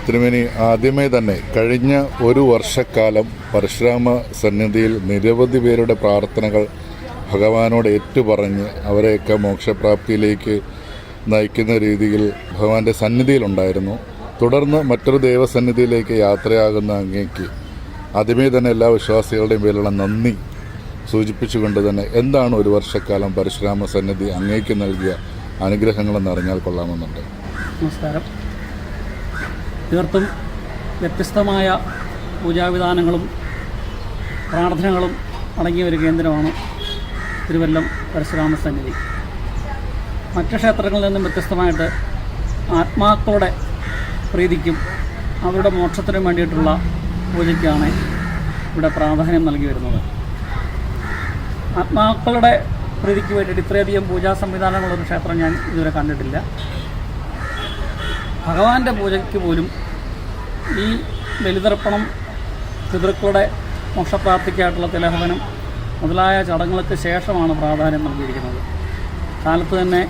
തിരുമേനി, ആദ്യമേ തന്നെ കഴിഞ്ഞ ഒരു വർഷക്കാലം പരശുരാമ സന്നിധിയിൽ നിരവധി പേരുടെ പ്രാർത്ഥനകൾ ഭഗവാനോട് ഏറ്റുപറഞ്ഞ് അവരെയൊക്കെ മോക്ഷപ്രാപ്തിയിലേക്ക് നയിക്കുന്ന രീതിയിൽ ഭഗവാന്റെ സന്നിധിയിലുണ്ടായിരുന്നു. തുടർന്ന് മറ്റൊരു ദൈവസന്നിധിയിലേക്ക് യാത്രയാകുന്ന അങ്ങേക്ക് ആദ്യമേ തന്നെ എല്ലാ വിശ്വാസികളുടെയും പേരിലുള്ള നന്ദി സൂചിപ്പിച്ചുകൊണ്ട് തന്നെ എന്താണ് ഒരു വർഷക്കാലം പരശുരാമ സന്നിധി അങ്ങേക്ക് നൽകിയ അനുഗ്രഹങ്ങളെന്ന് അറിഞ്ഞാൽ കൊള്ളാമെന്നുണ്ട്. നമസ്കാരം. തീർത്തും വ്യത്യസ്തമായ പൂജാവിധാനങ്ങളും പ്രാർത്ഥനകളും അടങ്ങിയ ഒരു കേന്ദ്രമാണ് തിരുവല്ലം പരശുരാമ സന്നിധി. മറ്റ് ക്ഷേത്രങ്ങളിൽ നിന്നും വ്യത്യസ്തമായിട്ട് ആത്മാക്കളുടെ പ്രീതിക്കും അവരുടെ മോക്ഷത്തിനും വേണ്ടിയിട്ടുള്ള പൂജയ്ക്കാണ് ഇവിടെ പ്രാധാന്യം നൽകി വരുന്നത്. ആത്മാക്കളുടെ പ്രീതിക്ക് വേണ്ടിയിട്ട് ഇത്രയധികം പൂജാ സംവിധാനങ്ങളൊരു ക്ഷേത്രം ഞാൻ ഇതുവരെ കണ്ടിട്ടില്ല. ഭഗവാന്റെ പൂജയ്ക്ക് പോലും ഈ ബലിതർപ്പണം, പിതൃക്കളുടെ മോക്ഷപ്രാപ്തിക്കായിട്ടുള്ള തിലഹവനം മുതലായ ചടങ്ങുകൾക്ക് ശേഷമാണ് പ്രാധാന്യം നൽകിയിരിക്കുന്നത്. കാലത്ത് തന്നെ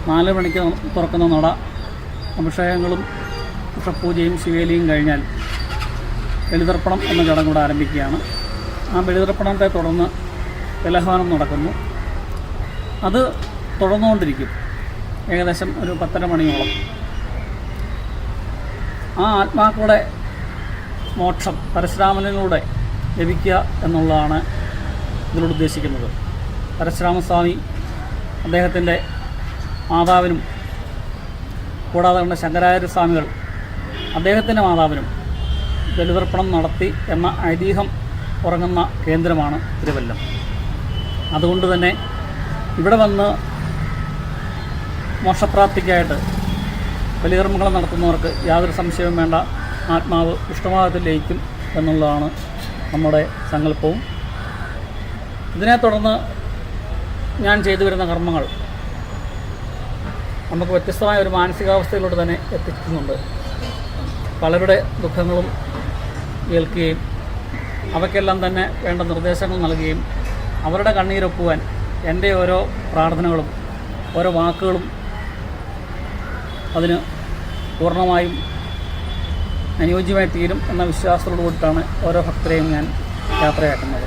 4 മണിക്ക് തുറക്കുന്ന നട അഭിഷേകങ്ങളും ഉഷപൂജയും ശിവേലിയും കഴിഞ്ഞാൽ ബലിതർപ്പണം എന്ന ചടങ്ങ് കൂടെ ആരംഭിക്കുകയാണ്. ആ ബലിതർപ്പണത്തെ തുടർന്ന് തിലഹവനം നടക്കുന്നു. അത് തുടർന്നുകൊണ്ടിരിക്കും ഏകദേശം ഒരു 10:30 മണിയോളം. ആ ആത്മാക്കളുടെ മോക്ഷം പരശുരാമനിലൂടെ ലഭിക്കുക എന്നുള്ളതാണ് ഇതിലൂടെ ഉദ്ദേശിക്കുന്നത്. പരശുരാമസ്വാമി അദ്ദേഹത്തിൻ്റെ മാതാവിനും കൂടാതെ കൊണ്ട് ശങ്കരാചാര്യസ്വാമികൾ അദ്ദേഹത്തിൻ്റെ മാതാവിനും ബലിതർപ്പണം നടത്തി എന്ന ഐതിഹ്യം ഉറങ്ങുന്ന കേന്ദ്രമാണ് തിരുവല്ലം. അതുകൊണ്ട് തന്നെ ഇവിടെ വന്ന് മോക്ഷപ്രാപ്തിക്കായിട്ട് ബലികർമ്മങ്ങൾ നടത്തുന്നവർക്ക് യാതൊരു സംശയവും വേണ്ട, ആത്മാവ് ഇഷ്ടമാകത്തിൽ ലയിക്കും എന്നുള്ളതാണ് നമ്മുടെ സങ്കല്പവും. ഇതിനെ തുടർന്ന് ഞാൻ ചെയ്തു വരുന്ന കർമ്മങ്ങൾ നമുക്ക് വ്യത്യസ്തമായ ഒരു മാനസികാവസ്ഥയിലൂടെ തന്നെ എത്തിക്കുന്നുണ്ട്. പലരുടെ ദുഃഖങ്ങളും കേൾക്കുകയും അവയ്ക്കെല്ലാം തന്നെ വേണ്ട നിർദ്ദേശങ്ങൾ നൽകുകയും അവരുടെ കണ്ണീരൊപ്പുവാൻ എൻ്റെ ഓരോ പ്രാർത്ഥനകളും ഓരോ വാക്കുകളും അതിന് പൂർണ്ണമായും അനുയോജ്യമായി തീരും എന്ന വിശ്വാസത്തോടു കൂടിയിട്ടാണ് ഓരോ ഭക്തരെയും ഞാൻ യാത്രയാക്കുന്നത്.